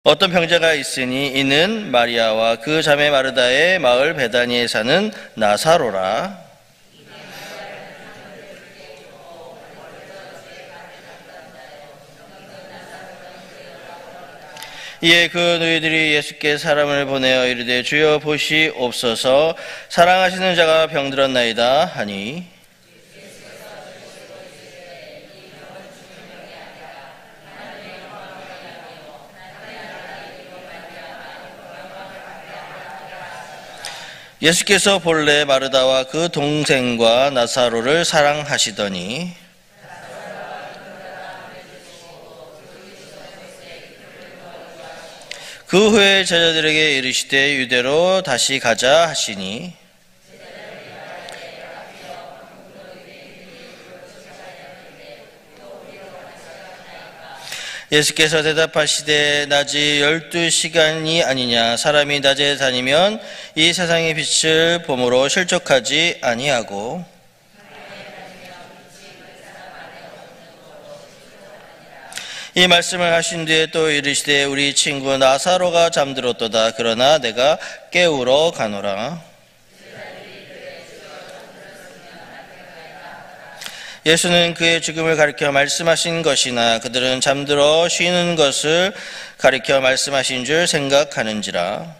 어떤 병자가 있으니 이는 마리아와 그 자매 마르다의 마을 베다니에 사는 나사로라. 이에 그 너희들이 예수께 사람을 보내어 이르되 주여 보시옵소서 사랑하시는 자가 병들었나이다 하니 예수께서 본래 마르다와 그 동생과 나사로를 사랑하시더니 그 후에 제자들에게 이르시되 유대로 다시 가자 하시니 예수께서 대답하시되 낮이 12시간이 아니냐. 사람이 낮에 다니면 이 세상의 빛을 봄으로 실족하지 아니하고 이 말씀을 하신 뒤에 또 이르시되 우리 친구 나사로가 잠들었도다. 그러나 내가 깨우러 가노라. 예수는 그의 죽음을 가리켜 말씀하신 것이나 그들은 잠들어 쉬는 것을 가리켜 말씀하신 줄 생각하는지라.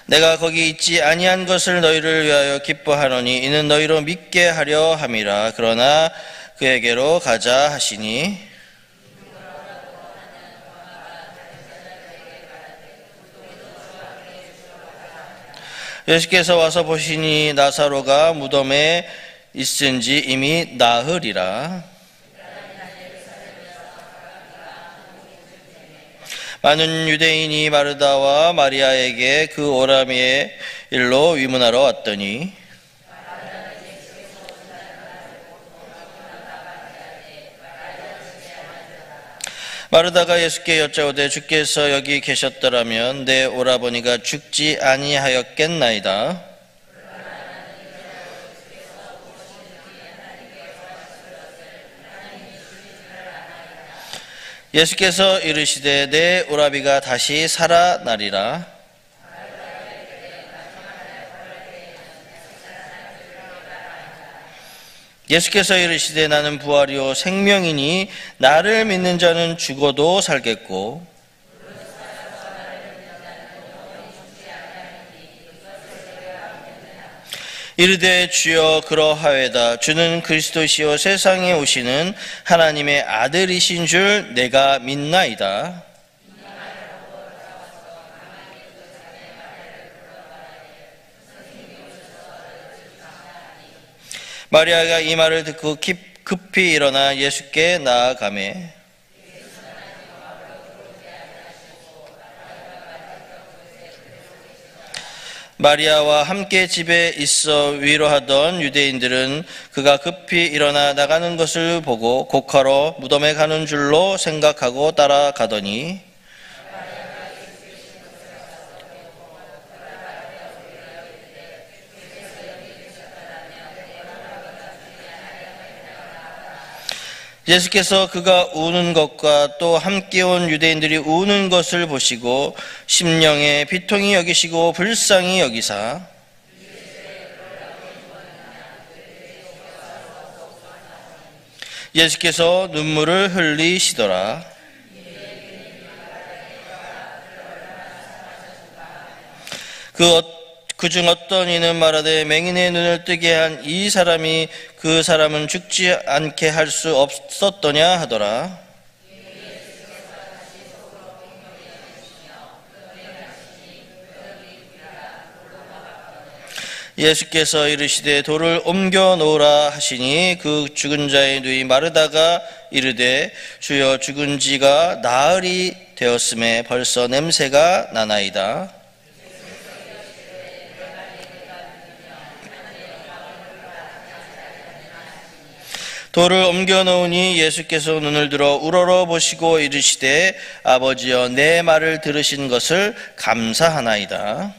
내가 거기 있지 아니한 것을 너희를 위하여 기뻐하노니 이는 너희로 믿게 하려 함이라. 그러나 그에게로 가자 하시니 예수께서 와서 보시니 나사로가 무덤에 있은지 이미 나흘이라. 많은 유대인이 마르다와 마리아에게 그 오라미의 일로 위문하러 왔더니 마르다가 예수께 여짜오되 주께서 여기 계셨더라면 내 오라버니가 죽지 아니하였겠나이다. 예수께서 이르시되 내 오라비가 다시 살아나리라. 예수께서 이르시되 나는 부활이요 생명이니 나를 믿는 자는 죽어도 살겠고 이르되 주여 그러하외다. 주는 그리스도시요 세상에 오시는 하나님의 아들이신 줄 내가 믿나이다. 마리아가 이 말을 듣고 급히 일어나 예수께 나아가매 마리아와 함께 집에 있어 위로하던 유대인들은 그가 급히 일어나 나가는 것을 보고 곡하러 무덤에 가는 줄로 생각하고 따라가더니 예수께서 그가 우는 것과 또 함께 온 유대인들이 우는 것을 보시고 심령에 비통히 여기시고 불쌍히 여기사 예수께서 눈물을 흘리시더라. 그중 어떤 이는 말하되 맹인의 눈을 뜨게 한 이 사람이 그 사람은 죽지 않게 할 수 없었더냐 하더라. 예수께서 이르시되 돌을 옮겨 놓으라 하시니 그 죽은 자의 누이 마르다가 이르되 주여 죽은 지가 나흘이 되었음에 벌써 냄새가 나나이다. 돌을 옮겨 놓으니 예수께서 눈을 들어 우러러 보시고 이르시되 아버지여 내 말을 들으신 것을 감사하나이다.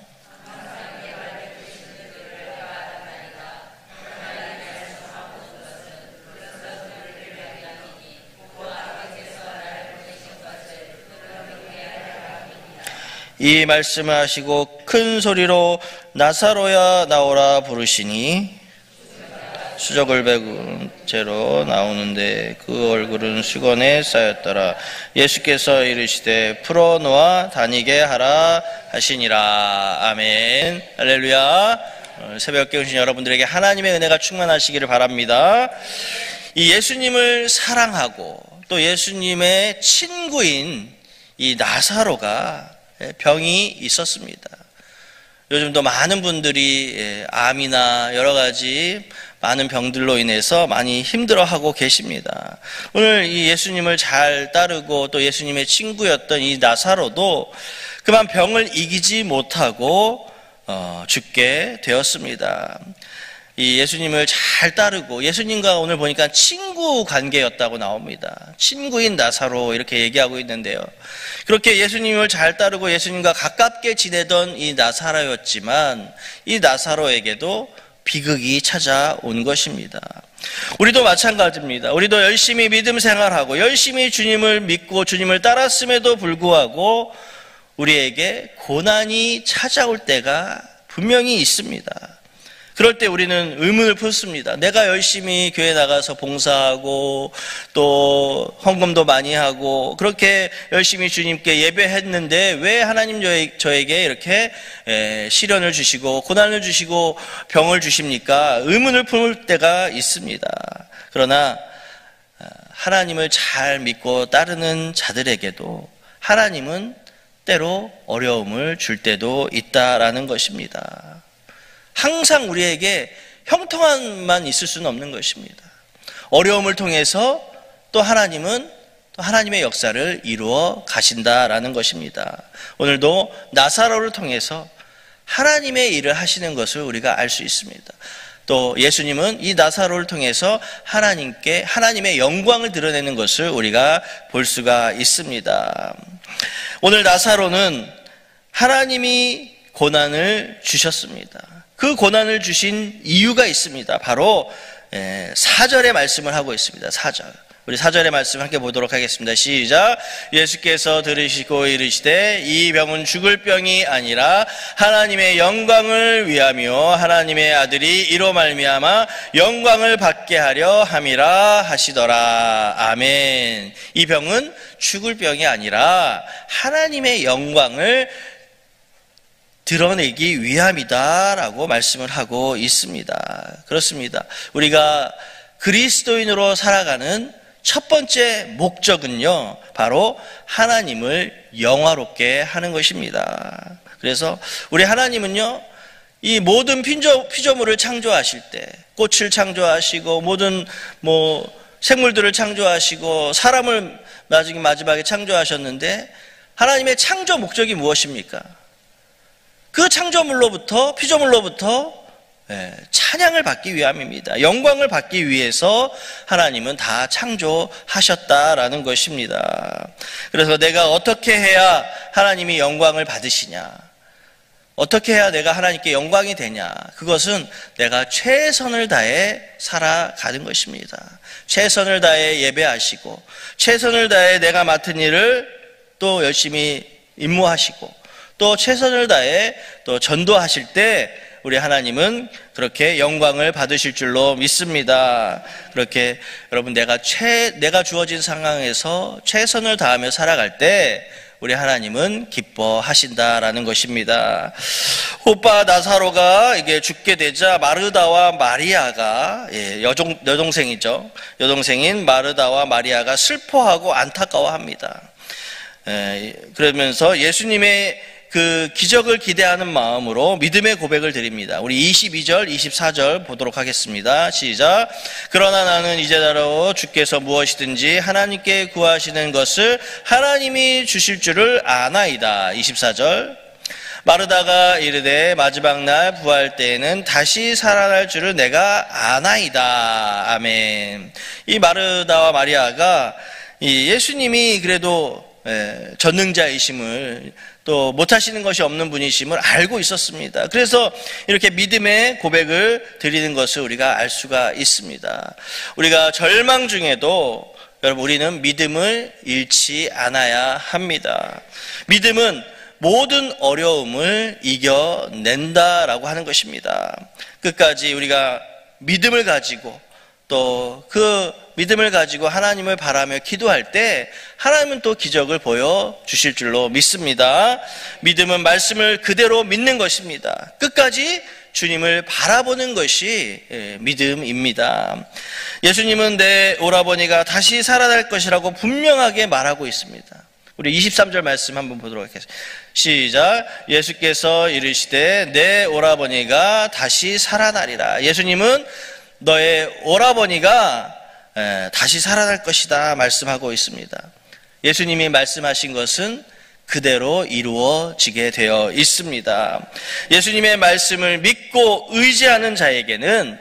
이 말씀을 하시고 큰 소리로 나사로야 나오라 부르시니 수족을 베군 채로 나오는데 그 얼굴은 수건에 쌓였더라. 예수께서 이르시되 풀어놓아 다니게 하라 하시니라. 아멘. 할렐루야. 새벽에 오신 여러분들에게 하나님의 은혜가 충만하시기를 바랍니다. 이 예수님을 사랑하고 또 예수님의 친구인 이 나사로가 병이 있었습니다. 요즘도 많은 분들이 암이나 여러 가지 많은 병들로 인해서 많이 힘들어하고 계십니다. 오늘 이 예수님을 잘 따르고 또 예수님의 친구였던 이 나사로도 그만 병을 이기지 못하고 죽게 되었습니다. 이 예수님을 잘 따르고 예수님과 오늘 보니까 친구 관계였다고 나옵니다. 친구인 나사로 이렇게 얘기하고 있는데요. 그렇게 예수님을 잘 따르고 예수님과 가깝게 지내던 이 나사로였지만 이 나사로에게도 비극이 찾아온 것입니다. 우리도 마찬가지입니다. 우리도 열심히 믿음 생활하고 열심히 주님을 믿고 주님을 따랐음에도 불구하고 우리에게 고난이 찾아올 때가 분명히 있습니다. 그럴 때 우리는 의문을 품습니다. 내가 열심히 교회 나가서 봉사하고 또 헌금도 많이 하고 그렇게 열심히 주님께 예배했는데 왜 하나님 저에게 이렇게 시련을 주시고 고난을 주시고 병을 주십니까? 의문을 품을 때가 있습니다. 그러나 하나님을 잘 믿고 따르는 자들에게도 하나님은 때로 어려움을 줄 때도 있다라는 것입니다. 항상 우리에게 형통함만 있을 수는 없는 것입니다. 어려움을 통해서 또 하나님은 또 하나님의 역사를 이루어 가신다라는 것입니다. 오늘도 나사로를 통해서 하나님의 일을 하시는 것을 우리가 알 수 있습니다. 또 예수님은 이 나사로를 통해서 하나님의 영광을 드러내는 것을 우리가 볼 수가 있습니다. 오늘 나사로는 하나님이 고난을 주셨습니다. 그 고난을 주신 이유가 있습니다. 바로 4절의 말씀을 하고 있습니다. 4절. 우리 4절의 말씀 함께 보도록 하겠습니다. 시작. 예수께서 들으시고 이르시되 이 병은 죽을 병이 아니라 하나님의 영광을 위하며 하나님의 아들이 이로 말미암아 영광을 받게 하려 함이라 하시더라. 아멘. 이 병은 죽을 병이 아니라 하나님의 영광을 드러내기 위함이다라고 말씀을 하고 있습니다. 그렇습니다. 우리가 그리스도인으로 살아가는 첫 번째 목적은요, 바로 하나님을 영화롭게 하는 것입니다. 그래서 우리 하나님은요, 이 모든 피조물을 창조하실 때, 꽃을 창조하시고 모든 생물들을 창조하시고 사람을 마지막에 창조하셨는데 하나님의 창조 목적이 무엇입니까? 그 창조물로부터 피조물로부터 찬양을 받기 위함입니다. 영광을 받기 위해서 하나님은 다 창조하셨다라는 것입니다. 그래서 내가 어떻게 해야 하나님이 영광을 받으시냐? 어떻게 해야 내가 하나님께 영광이 되냐? 그것은 내가 최선을 다해 살아가는 것입니다. 최선을 다해 예배하시고 최선을 다해 내가 맡은 일을 또 열심히 임무하시고 또 최선을 다해 또 전도하실 때 우리 하나님은 그렇게 영광을 받으실 줄로 믿습니다. 그렇게 여러분 내가 주어진 상황에서 최선을 다하며 살아갈 때 우리 하나님은 기뻐하신다라는 것입니다. 오빠 나사로가 이게 죽게 되자 마르다와 마리아가 여동생이죠. 여동생인 마르다와 마리아가 슬퍼하고 안타까워합니다. 그러면서 예수님의 그 기적을 기대하는 마음으로 믿음의 고백을 드립니다. 우리 22절, 24절 보도록 하겠습니다. 시작. 그러나 나는 이제다로 주께서 무엇이든지 하나님께 구하시는 것을 하나님이 주실 줄을 아나이다. 24절. 마르다가 이르되 마지막 날 부활 때에는 다시 살아날 줄을 내가 아나이다. 아멘. 이 마르다와 마리아가 이 예수님이 그래도 전능자이심을 또 못하시는 것이 없는 분이심을 알고 있었습니다. 그래서 이렇게 믿음의 고백을 드리는 것을 우리가 알 수가 있습니다. 우리가 절망 중에도 여러분 우리는 믿음을 잃지 않아야 합니다. 믿음은 모든 어려움을 이겨낸다라고 하는 것입니다. 끝까지 우리가 믿음을 가지고 또 그 믿음을 가지고 하나님을 바라며 기도할 때 하나님은 또 기적을 보여주실 줄로 믿습니다. 믿음은 말씀을 그대로 믿는 것입니다. 끝까지 주님을 바라보는 것이 믿음입니다. 예수님은 내 오라버니가 다시 살아날 것이라고 분명하게 말하고 있습니다. 우리 23절 말씀 한번 보도록 하겠습니다. 시작. 예수께서 이르시되 내 오라버니가 다시 살아나리라. 예수님은 너의 오라버니가 다시 살아날 것이다 말씀하고 있습니다. 예수님이 말씀하신 것은 그대로 이루어지게 되어 있습니다. 예수님의 말씀을 믿고 의지하는 자에게는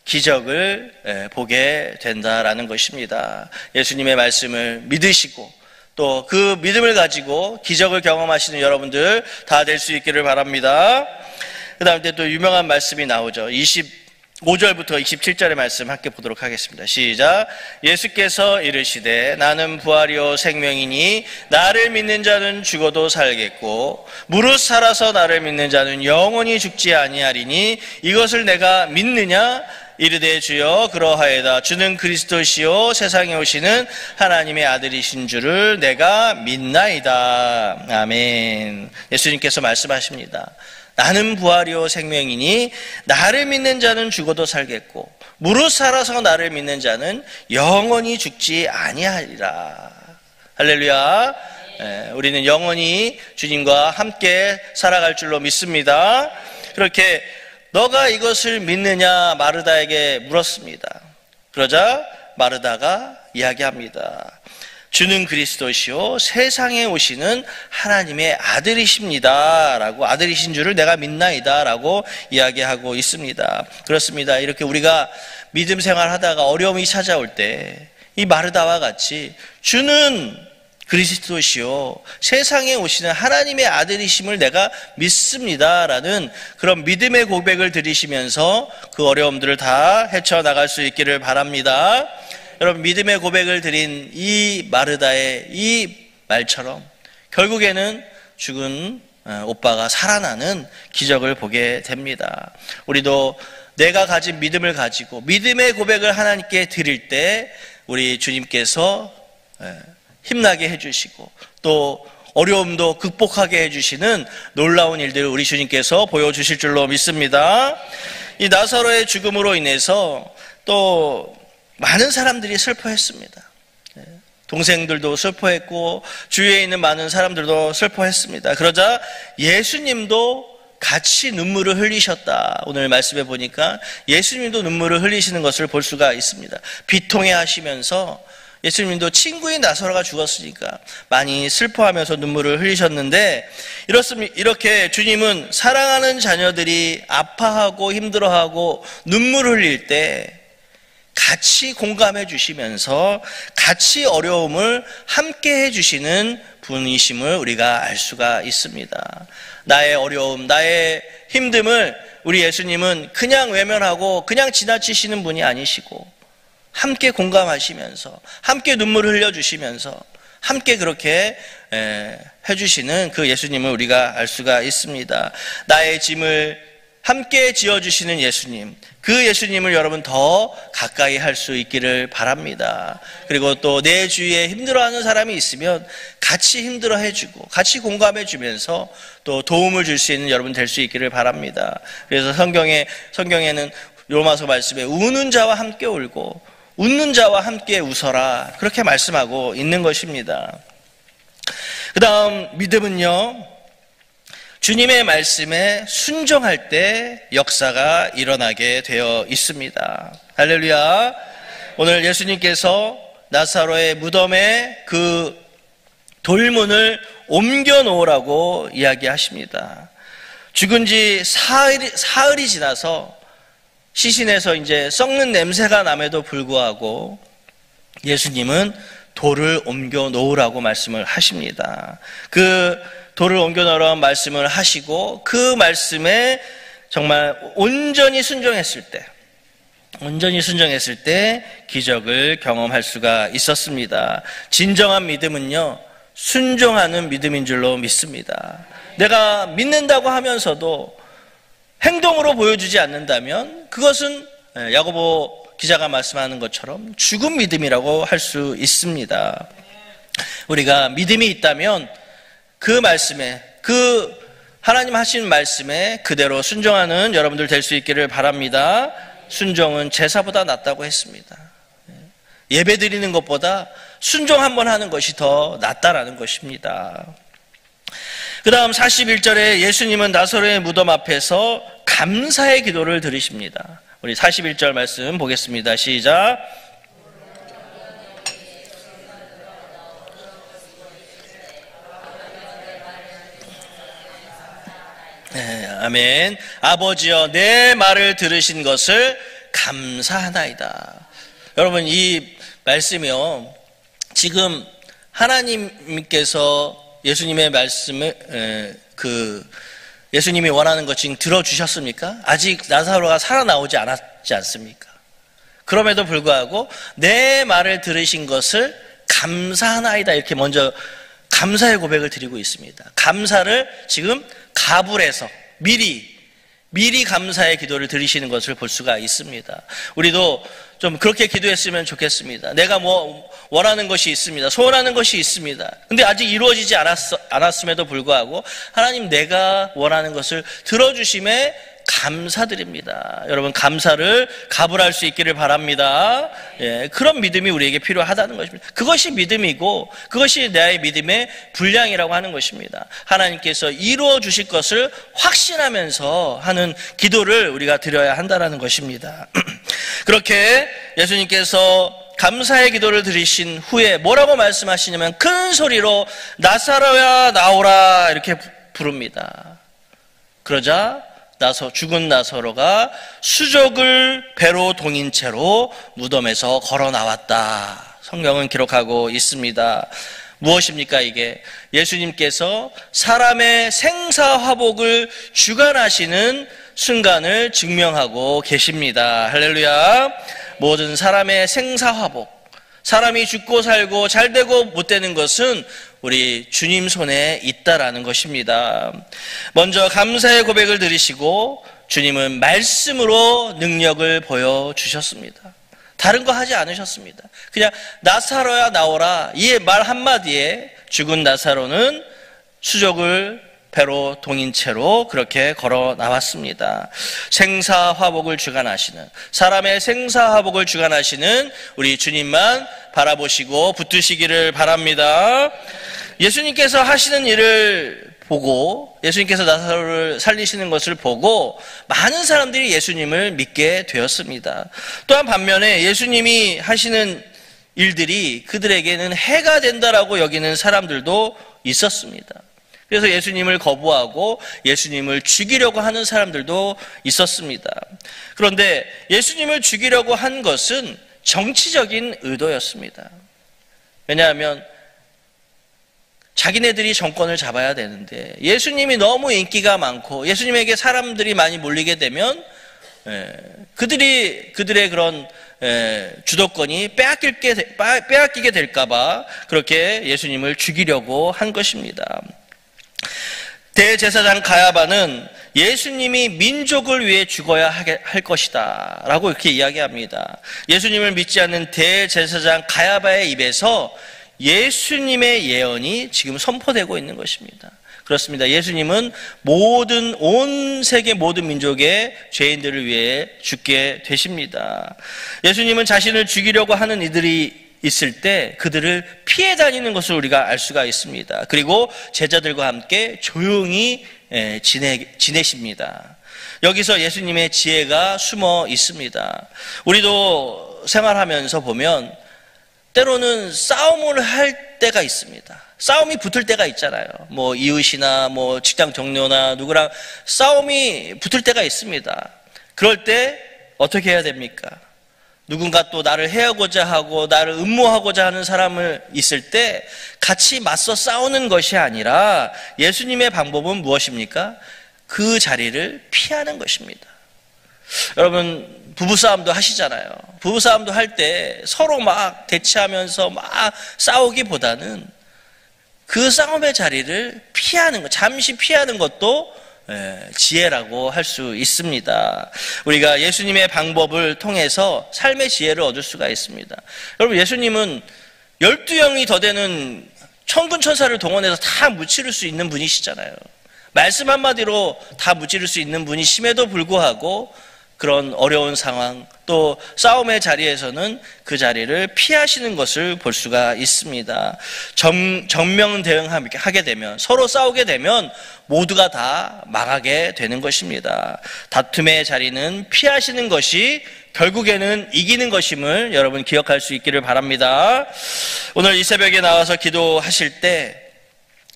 기적을 보게 된다라는 것입니다. 예수님의 말씀을 믿으시고 또 그 믿음을 가지고 기적을 경험하시는 여러분들 다 될 수 있기를 바랍니다. 그 다음에 또 유명한 말씀이 나오죠. 25절부터 27절의 말씀 함께 보도록 하겠습니다. 시작. 예수께서 이르시되 나는 부활이요 생명이니 나를 믿는 자는 죽어도 살겠고 무릇 살아서 나를 믿는 자는 영원히 죽지 아니하리니 이것을 내가 믿느냐? 이르되 주여 그러하여다. 주는 그리스도시요 세상에 오시는 하나님의 아들이신 줄을 내가 믿나이다. 아멘. 예수님께서 말씀하십니다. 나는 부활이요 생명이니 나를 믿는 자는 죽어도 살겠고 무릇 살아서 나를 믿는 자는 영원히 죽지 아니하리라. 할렐루야. 우리는 영원히 주님과 함께 살아갈 줄로 믿습니다. 그렇게 너가 이것을 믿느냐 마르다에게 물었습니다. 그러자 마르다가 이야기합니다. 주는 그리스도시요 세상에 오시는 하나님의 아들이십니다 라고, 아들이신 줄을 내가 믿나이다 라고 이야기하고 있습니다. 그렇습니다. 이렇게 우리가 믿음 생활하다가 어려움이 찾아올 때 이 마르다와 같이 주는 그리스도시요 세상에 오시는 하나님의 아들이심을 내가 믿습니다라는 그런 믿음의 고백을 드리시면서 그 어려움들을 다 헤쳐나갈 수 있기를 바랍니다. 여러분, 믿음의 고백을 드린 이 마르다의 이 말처럼 결국에는 죽은 오빠가 살아나는 기적을 보게 됩니다. 우리도 내가 가진 믿음을 가지고 믿음의 고백을 하나님께 드릴 때 우리 주님께서 힘나게 해주시고 또 어려움도 극복하게 해주시는 놀라운 일들을 우리 주님께서 보여주실 줄로 믿습니다. 이 나사로의 죽음으로 인해서 또 많은 사람들이 슬퍼했습니다. 동생들도 슬퍼했고 주위에 있는 많은 사람들도 슬퍼했습니다. 그러자 예수님도 같이 눈물을 흘리셨다. 오늘 말씀해 보니까 예수님도 눈물을 흘리시는 것을 볼 수가 있습니다. 비통해 하시면서 예수님도 친구인 나사로가 죽었으니까 많이 슬퍼하면서 눈물을 흘리셨는데, 이렇게 주님은 사랑하는 자녀들이 아파하고 힘들어하고 눈물을 흘릴 때 같이 공감해 주시면서 같이 어려움을 함께 해 주시는 분이심을 우리가 알 수가 있습니다. 나의 어려움, 나의 힘듦을 우리 예수님은 그냥 외면하고 그냥 지나치시는 분이 아니시고 함께 공감하시면서 함께 눈물을 흘려주시면서 함께 그렇게 해주시는 그 예수님을 우리가 알 수가 있습니다. 나의 짐을 함께 지어주시는 예수님, 그 예수님을 여러분 더 가까이 할 수 있기를 바랍니다. 그리고 또 내 주위에 힘들어하는 사람이 있으면 같이 힘들어해주고 같이 공감해주면서 또 도움을 줄 수 있는 여러분 될 수 있기를 바랍니다. 그래서 성경에는 로마서 말씀에 우는 자와 함께 울고 웃는 자와 함께 웃어라, 그렇게 말씀하고 있는 것입니다. 그 다음 믿음은요, 주님의 말씀에 순종할 때 역사가 일어나게 되어 있습니다. 할렐루야. 오늘 예수님께서 나사로의 무덤에 그 돌문을 옮겨 놓으라고 이야기하십니다. 죽은 지 사흘이 지나서 시신에서 이제 썩는 냄새가 남에도 불구하고 예수님은 돌을 옮겨 놓으라고 말씀을 하십니다. 그 돌을 옮겨 놓으라고 말씀을 하시고 그 말씀에 정말 온전히 순종했을 때 기적을 경험할 수가 있었습니다. 진정한 믿음은요, 순종하는 믿음인 줄로 믿습니다. 내가 믿는다고 하면서도 행동으로 보여주지 않는다면 그것은 야고보 기자가 말씀하는 것처럼 죽은 믿음이라고 할 수 있습니다. 우리가 믿음이 있다면 그 말씀에, 그 하나님 하신 말씀에 그대로 순종하는 여러분들 될 수 있기를 바랍니다. 순종은 제사보다 낫다고 했습니다. 예배 드리는 것보다 순종 한번 하는 것이 더 낫다라는 것입니다. 그 다음 41절에 예수님은 나사로의 무덤 앞에서 감사의 기도를 드리십니다. 우리 41절 말씀 보겠습니다. 시작. 네, 아멘. 아버지여, 내 말을 들으신 것을 감사하나이다. 여러분, 이 말씀이요, 지금 하나님께서 예수님의 말씀을 예수님이 원하는 것 지금 들어주셨습니까? 아직 나사로가 살아나오지 않았지 않습니까? 그럼에도 불구하고 내 말을 들으신 것을 감사하나이다, 이렇게 먼저 감사의 고백을 드리고 있습니다. 감사를 지금 가불해서 미리 감사의 기도를 드리시는 것을 볼 수가 있습니다. 우리도 좀 그렇게 기도했으면 좋겠습니다. 내가 뭐 원하는 것이 있습니다. 소원하는 것이 있습니다. 근데 아직 이루어지지 않았음에도 불구하고 하나님, 내가 원하는 것을 들어주심에 감사드립니다. 여러분, 감사를 가불할 수 있기를 바랍니다. 예, 그런 믿음이 우리에게 필요하다는 것입니다. 그것이 믿음이고 그것이 나의 믿음의 분량이라고 하는 것입니다. 하나님께서 이루어 주실 것을 확신하면서 하는 기도를 우리가 드려야 한다는 것입니다. 그렇게 예수님께서 감사의 기도를 드리신 후에 뭐라고 말씀하시냐면 큰 소리로 나사로야 나오라, 이렇게 부릅니다. 그러자 죽은 나사로가 수족을 배로 동인 채로 무덤에서 걸어 나왔다. 성경은 기록하고 있습니다. 무엇입니까 이게? 예수님께서 사람의 생사화복을 주관하시는 순간을 증명하고 계십니다. 할렐루야. 모든 사람의 생사화복, 사람이 죽고 살고 잘되고 못되는 것은 우리 주님 손에 있다라는 것입니다. 먼저 감사의 고백을 드리시고 주님은 말씀으로 능력을 보여주셨습니다. 다른 거 하지 않으셨습니다. 그냥 나사로야 나오라, 이 말 한마디에 죽은 나사로는 수족을 배로 동인 채로 그렇게 걸어 나왔습니다. 생사화복을 주관하시는, 사람의 생사화복을 주관하시는 우리 주님만 바라보시고 붙드시기를 바랍니다. 예수님께서 하시는 일을 보고, 예수님께서 나사로를 살리시는 것을 보고 많은 사람들이 예수님을 믿게 되었습니다. 또한 반면에 예수님이 하시는 일들이 그들에게는 해가 된다라고 여기는 사람들도 있었습니다. 그래서 예수님을 거부하고 예수님을 죽이려고 하는 사람들도 있었습니다. 그런데 예수님을 죽이려고 한 것은 정치적인 의도였습니다. 왜냐하면 자기네들이 정권을 잡아야 되는데 예수님이 너무 인기가 많고 예수님에게 사람들이 많이 몰리게 되면 그들의 그런 주도권이 빼앗기게 될까봐 그렇게 예수님을 죽이려고 한 것입니다. 대제사장 가야바는 예수님이 민족을 위해 죽어야 할 것이다 라고 이렇게 이야기합니다. 예수님을 믿지 않는 대제사장 가야바의 입에서 예수님의 예언이 지금 선포되고 있는 것입니다. 그렇습니다. 예수님은 온 세계 모든 민족의 죄인들을 위해 죽게 되십니다. 예수님은 자신을 죽이려고 하는 이들이 있을 때 그들을 피해 다니는 것을 우리가 알 수가 있습니다. 그리고 제자들과 함께 조용히 지내십니다. 여기서 예수님의 지혜가 숨어 있습니다. 우리도 생활하면서 보면 때로는 싸움을 할 때가 있습니다. 싸움이 붙을 때가 있잖아요. 뭐 이웃이나 뭐 직장 동료나 누구랑 싸움이 붙을 때가 있습니다. 그럴 때 어떻게 해야 됩니까? 누군가 또 나를 해하고자 하고 나를 음모하고자 하는 사람을 있을 때 같이 맞서 싸우는 것이 아니라 예수님의 방법은 무엇입니까? 그 자리를 피하는 것입니다. 여러분, 부부싸움도 하시잖아요. 부부싸움도 할 때 서로 막 대치하면서 막 싸우기보다는 그 싸움의 자리를 피하는 것, 잠시 피하는 것도 지혜라고 할 수 있습니다. 우리가 예수님의 방법을 통해서 삶의 지혜를 얻을 수가 있습니다. 여러분, 예수님은 12영이 더 되는 천군 천사를 동원해서 다 무찌를 수 있는 분이시잖아요. 말씀 한마디로 다 무찌를 수 있는 분이심에도 불구하고 그런 어려운 상황, 또 싸움의 자리에서는 그 자리를 피하시는 것을 볼 수가 있습니다. 정면 대응하게 되면, 서로 싸우게 되면 모두가 다 망하게 되는 것입니다. 다툼의 자리는 피하시는 것이 결국에는 이기는 것임을 여러분 기억할 수 있기를 바랍니다. 오늘 이 새벽에 나와서 기도하실 때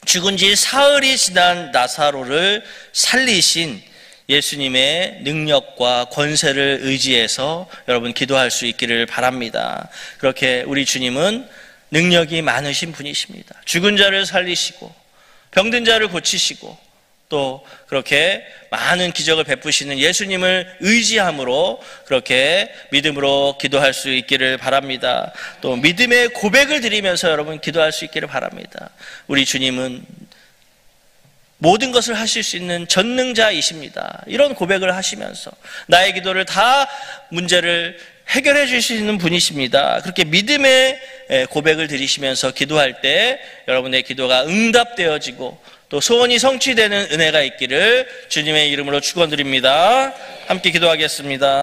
죽은 지 사흘이 지난 나사로를 살리신 예수님의 능력과 권세를 의지해서 여러분 기도할 수 있기를 바랍니다. 그렇게 우리 주님은 능력이 많으신 분이십니다. 죽은 자를 살리시고 병든 자를 고치시고 또 그렇게 많은 기적을 베푸시는 예수님을 의지함으로 그렇게 믿음으로 기도할 수 있기를 바랍니다. 또 믿음의 고백을 드리면서 여러분 기도할 수 있기를 바랍니다. 우리 주님은 모든 것을 하실 수 있는 전능자이십니다. 이런 고백을 하시면서 나의 기도를 다 문제를 해결해 주실 수 있는 분이십니다. 그렇게 믿음의 고백을 드리시면서 기도할 때 여러분의 기도가 응답되어지고 또 소원이 성취되는 은혜가 있기를 주님의 이름으로 축원드립니다. 함께 기도하겠습니다.